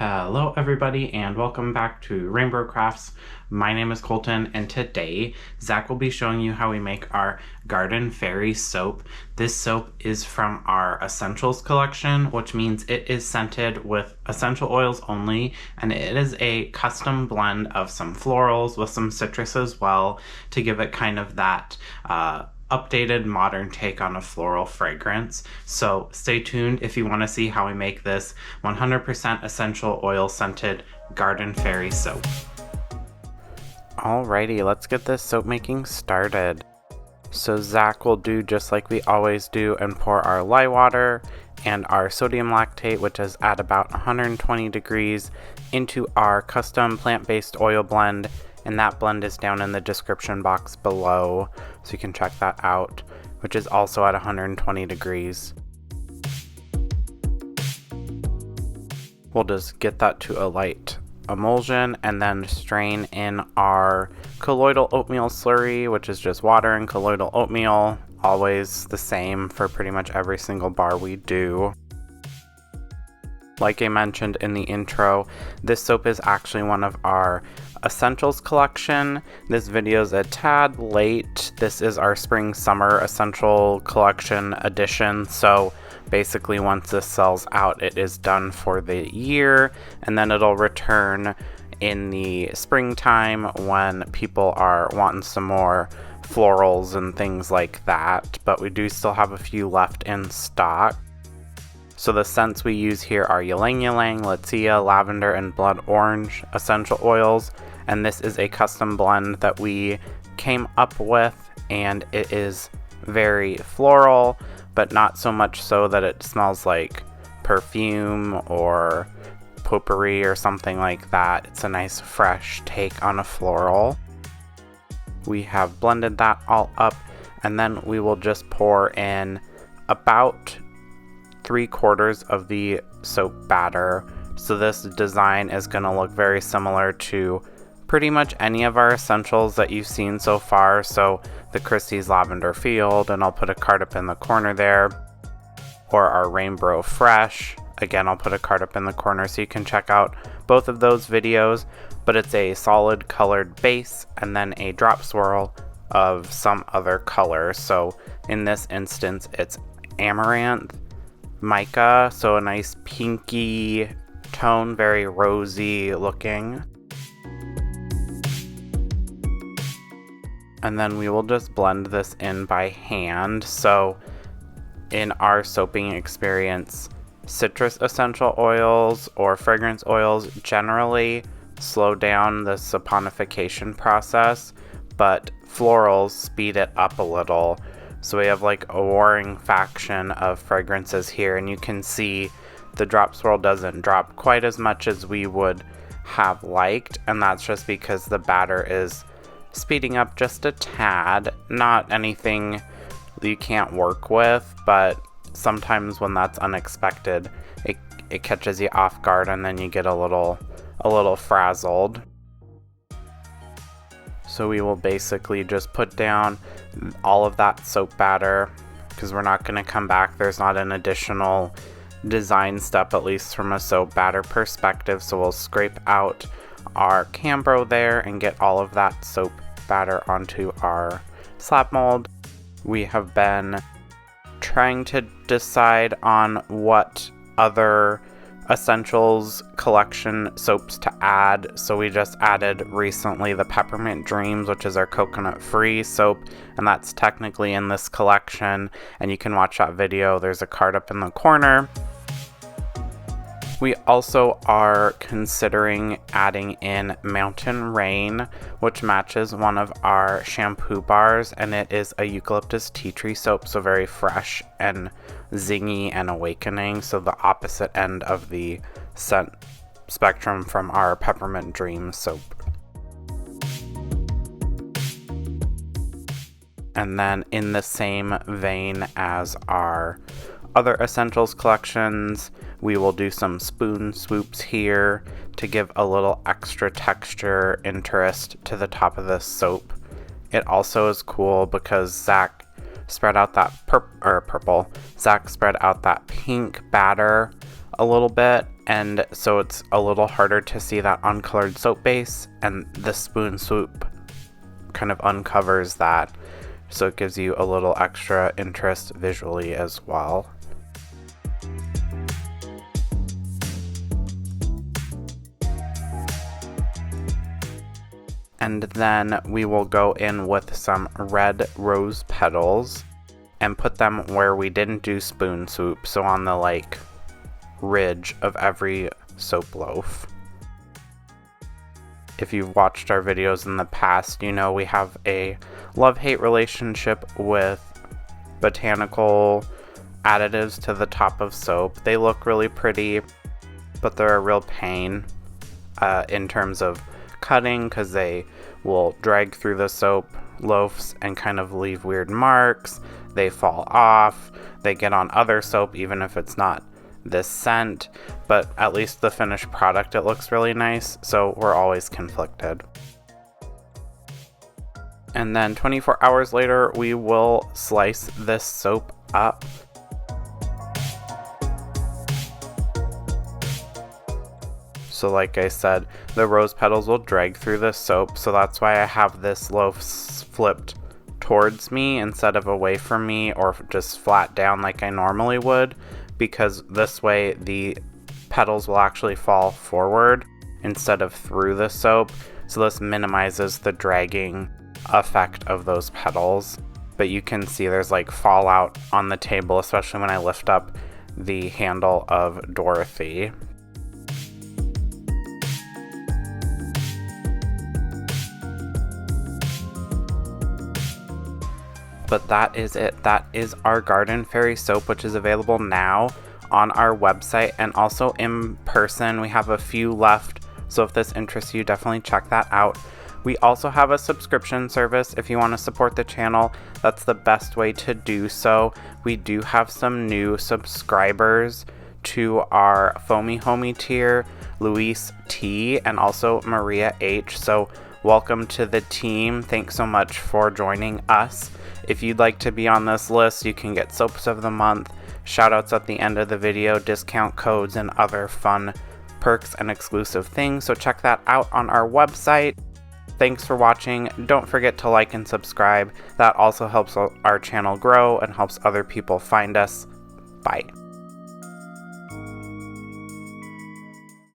Hello everybody and welcome back to RainBro Crafts. My name is Colton and today Zac will be showing you how we make our Garden Fairy soap. This soap is from our Essentials collection, which means it is scented with essential oils only, and it is a custom blend of some florals with some citrus as well to give it kind of that updated modern take on a floral fragrance. So stay tuned if you want to see how we make this 100% essential oil scented Garden Fairy soap. Alrighty, let's get this soap making started. So Zac will do just like we always do and pour our lye water and our sodium lactate, which is at about 120 degrees, into our custom plant-based oil blend. And that blend is down in the description box below, so you can check that out, which is also at 120 degrees. We'll just get that to a light emulsion and then strain in our colloidal oatmeal slurry, which is just water and colloidal oatmeal, always the same for pretty much every single bar we do. Like I mentioned in the intro, this soap is actually one of our Essentials collection. This video is a tad late. This is our spring summer essential collection edition, so basically once this sells out it is done for the year, and then it'll return in the springtime when people are wanting some more florals and things like that, but we do still have a few left in stock. So the scents we use here are ylang ylang, Latia, lavender, and blood orange essential oils. And this is a custom blend that we came up with, and it is very floral, but not so much so that it smells like perfume or potpourri or something like that. It's a nice fresh take on a floral. We have blended that all up, and then we will just pour in about 3/4 of the soap batter. So this design is going to look very similar to pretty much any of our essentials that you've seen so far. So the Christie's Lavender Field, and I'll put a card up in the corner there, or our RainBro Fresh. Again, I'll put a card up in the corner so you can check out both of those videos, but it's a solid colored base and then a drop swirl of some other color. So in this instance, it's amaranth, mica, so a nice pinky tone, very rosy looking. And then we will just blend this in by hand. So in our soaping experience, citrus essential oils or fragrance oils generally slow down the saponification process, but florals speed it up a little. So we have like a warring faction of fragrances here, and you can see the drop swirl doesn't drop quite as much as we would have liked, and that's just because the batter is speeding up just a tad. Not anything that you can't work with, but sometimes when that's unexpected, it catches you off guard and then you get a little frazzled. So we will basically just put down all of that soap batter because we're not going to come back. There's not an additional design step, at least from a soap batter perspective. So we'll scrape out our Cambro there and get all of that soap batter onto our slab mold. We have been trying to decide on what other Essentials collection soaps to add, so we just added recently the Peppermint Dreams, which is our coconut-free soap, and that's technically in this collection, and you can watch that video. There's a card up in the corner. We also are considering adding in Mountain Rain, which matches one of our shampoo bars, and it is a eucalyptus tea tree soap, so very fresh and zingy and awakening, so the opposite end of the scent spectrum from our Peppermint Dream soap. And then in the same vein as our other Essentials collections, we will do some spoon swoops here to give a little extra texture interest to the top of this soap. It also is cool because Zac spread out that Zac spread out that pink batter a little bit, And so it's a little harder to see that uncolored soap base, and the spoon swoop kind of uncovers that, so it gives you a little extra interest visually as well. And then we will go in with some red rose petals and put them where we didn't do spoon swoop, so on the like ridge of every soap loaf. If you've watched our videos in the past, you know we have a love-hate relationship with botanical additives to the top of soap. They look really pretty, but they're a real pain in terms of cutting, because they will drag through the soap loaves and kind of leave weird marks. They fall off, they get on other soap even if it's not this scent, but at least the finished product, it looks really nice, so we're always conflicted. And then 24 hours later, we will slice this soap up. So like I said, the rose petals will drag through the soap, so that's why I have this loaf flipped towards me instead of away from me or just flat down like I normally would, because this way the petals will actually fall forward instead of through the soap, so this minimizes the dragging effect of those petals. But you can see there's like fallout on the table, especially when I lift up the handle of Dorothy. But that is it. That is our Garden Fairy soap, which is available now on our website and also in person. We have a few left, so if this interests you, definitely check that out. We also have a subscription service if you want to support the channel. That's the best way to do so. We do have some new subscribers to our Foamy Homie tier, Luis T and also Maria H. So welcome to the team. Thanks so much for joining us. If you'd like to be on this list, you can get soaps of the month, shoutouts at the end of the video, discount codes, and other fun perks and exclusive things. So check that out on our website. Thanks for watching. Don't forget to like and subscribe. That also helps our channel grow and helps other people find us. Bye.